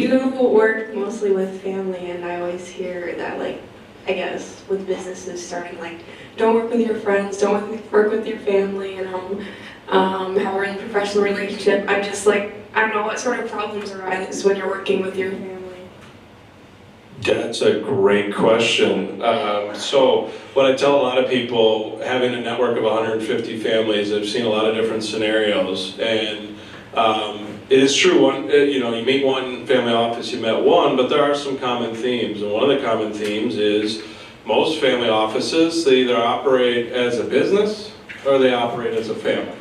you work mostly with family, and I always hear that, like, I guess, with businesses starting, like, don't work with your friends, don't work with your family, and have a professional relationship. I'm just like, I don't know what sort of problems arise when you're working with your family. That's a great question. So what I tell a lot of people, having a network of 150 families, I've seen a lot of different scenarios, and it is true, you meet one family office, you met one, but there are some common themes, and one of the common themes is most family offices, they either operate as a business or they operate as a family.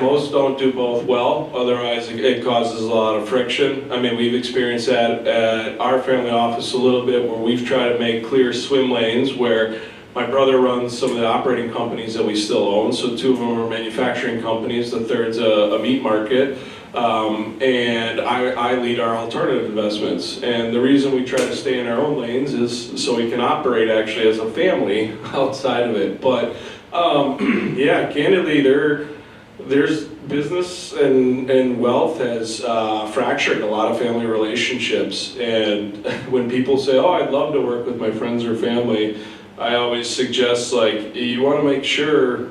Most don't do both well, otherwise it causes a lot of friction. I mean, we've experienced that at our family office a little bit, where we've tried to make clear swim lanes, where my brother runs some of the operating companies that we still own, so 2 of them are manufacturing companies, the third's a meat market, and I lead our alternative investments. And the reason we try to stay in our own lanes is so we can operate actually as a family outside of it. But yeah, candidly, there's business and wealth has fractured a lot of family relationships. And when people say, oh, I'd love to work with my friends or family, I always suggest, like, you want to make sure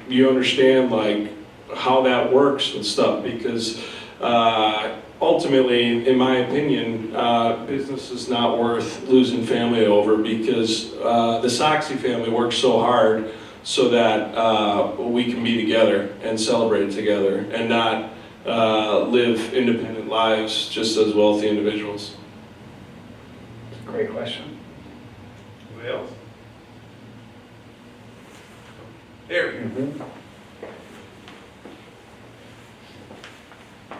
you understand, like, how that works and stuff, because ultimately, in my opinion, business is not worth losing family over, because the Sachse family works so hard so that we can be together and celebrate together and not live independent lives just as wealthy individuals. Great question. Anybody else? There we go.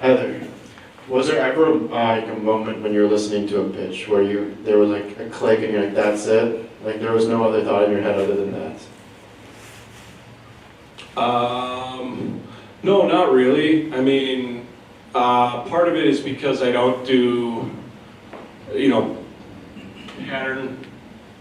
Heather, was there ever like a moment when you were listening to a pitch where there was like a click and you're like, that's it? Like there was no other thought in your head other than that? No, not really. I mean, part of it is because I don't do, pattern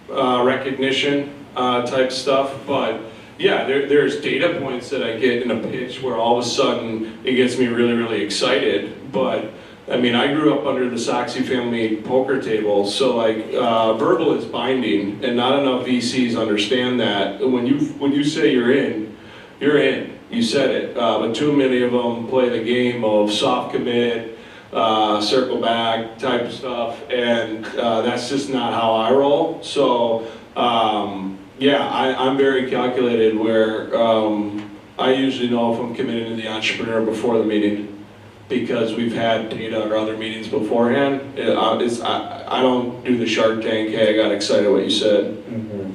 recognition type stuff, but yeah, there's data points that I get in a pitch where all of a sudden it gets me really, really excited. But I mean, I grew up under the Sachse family poker table, so like verbal is binding, and not enough VCs understand that. When you say you're in, you're in. You said it. But too many of them play the game of soft commit, circle back type stuff, and that's just not how I roll. So yeah, I'm very calculated, where I usually know if I'm committing to the entrepreneur before the meeting, because we've had data or other meetings beforehand. I don't do the Shark Tank, hey, I got excited what you said. Mm-hmm.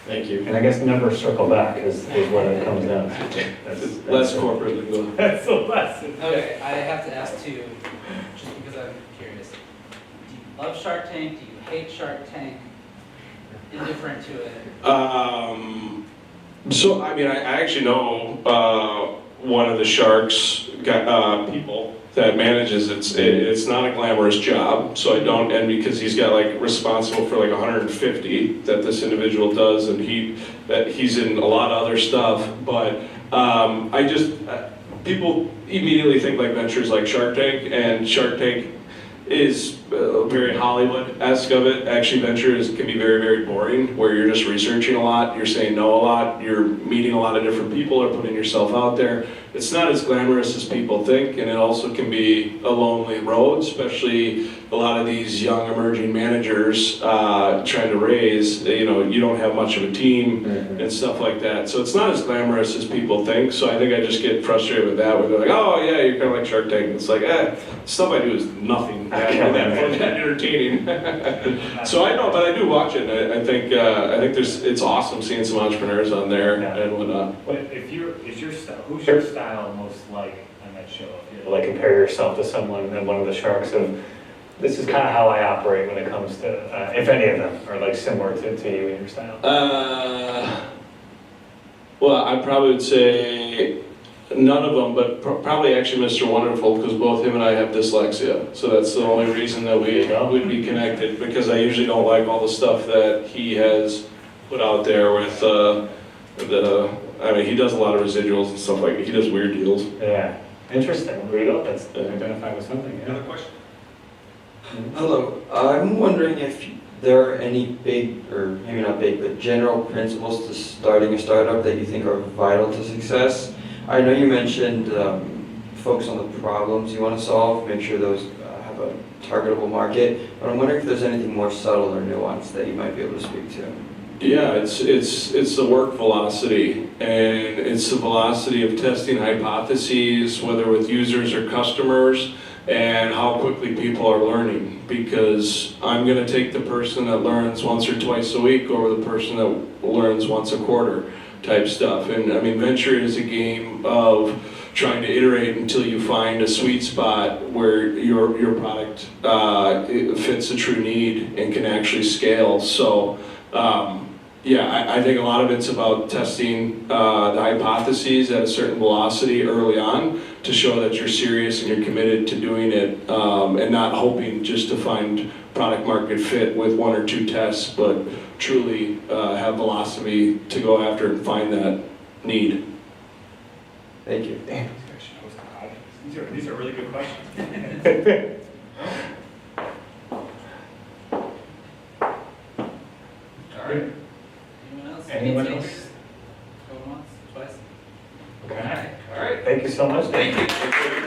Thank you. And I guess never circle back is what it comes down to. That's Less corporate lingo. That's the lesson. Okay, I have to ask too, just because I'm curious. Do you love Shark Tank? Do you hate Shark Tank? Indifferent to it? So, I mean, I actually know one of the Sharks people that manages it. It's not a glamorous job, so I don't envy, because he's got like responsible for like 150 that this individual does, and he's in a lot of other stuff. But people immediately think like ventures like Shark Tank, and Shark Tank is very Hollywood-esque of it. Actually, ventures can be very, very boring, where you're just researching a lot, you're saying no a lot, you're meeting a lot of different people or putting yourself out there. It's not as glamorous as people think, and it also can be a lonely road, especially a lot of these young emerging managers trying to raise, you don't have much of a team and stuff like that. So it's not as glamorous as people think. So I think I just get frustrated with that, where they're like, oh yeah, you're kind of like Shark Tank. It's like, stuff I do is nothing that entertaining. So I know, but I do watch it. I think it's awesome seeing some entrepreneurs on there and whatnot. But who's your style most like on that show? If you like compare yourself to someone and one of the Sharks of, this is kind of how I operate when it comes to, if any of them are like similar to you and your style. Well, I probably would say none of them, but probably actually Mr. Wonderful, because both him and I have dyslexia. So that's the only reason that we would be connected, because I usually don't like all the stuff that he has put out there with I mean, he does a lot of residuals and stuff like that. He does weird deals. Yeah. Interesting, there you go, that's identify with something, yeah. question? Hello, I'm wondering if there are any big, or maybe not big, but general principles to starting a startup that you think are vital to success. I know you mentioned focus on the problems you want to solve, make sure those have a targetable market, but I'm wondering if there's anything more subtle or nuanced that you might be able to speak to. Yeah, it's the work velocity, and it's the velocity of testing hypotheses, whether with users or customers, and how quickly people are learning. Because I'm going to take the person that learns once or twice a week over the person that learns once a quarter type stuff. And I mean, venture is a game of trying to iterate until you find a sweet spot where your product it fits a true need and can actually scale. So. Yeah, I think a lot of it's about testing the hypotheses at a certain velocity early on to show that you're serious and you're committed to doing it, and not hoping just to find product market fit with one or two tests, but truly have velocity to go after and find that need. Thank you. Damn, these are really good questions. All right. Anyone else? Anyone Any else? takers? Going once, twice? Okay. All right. Thank you so much, Dave. Thank you.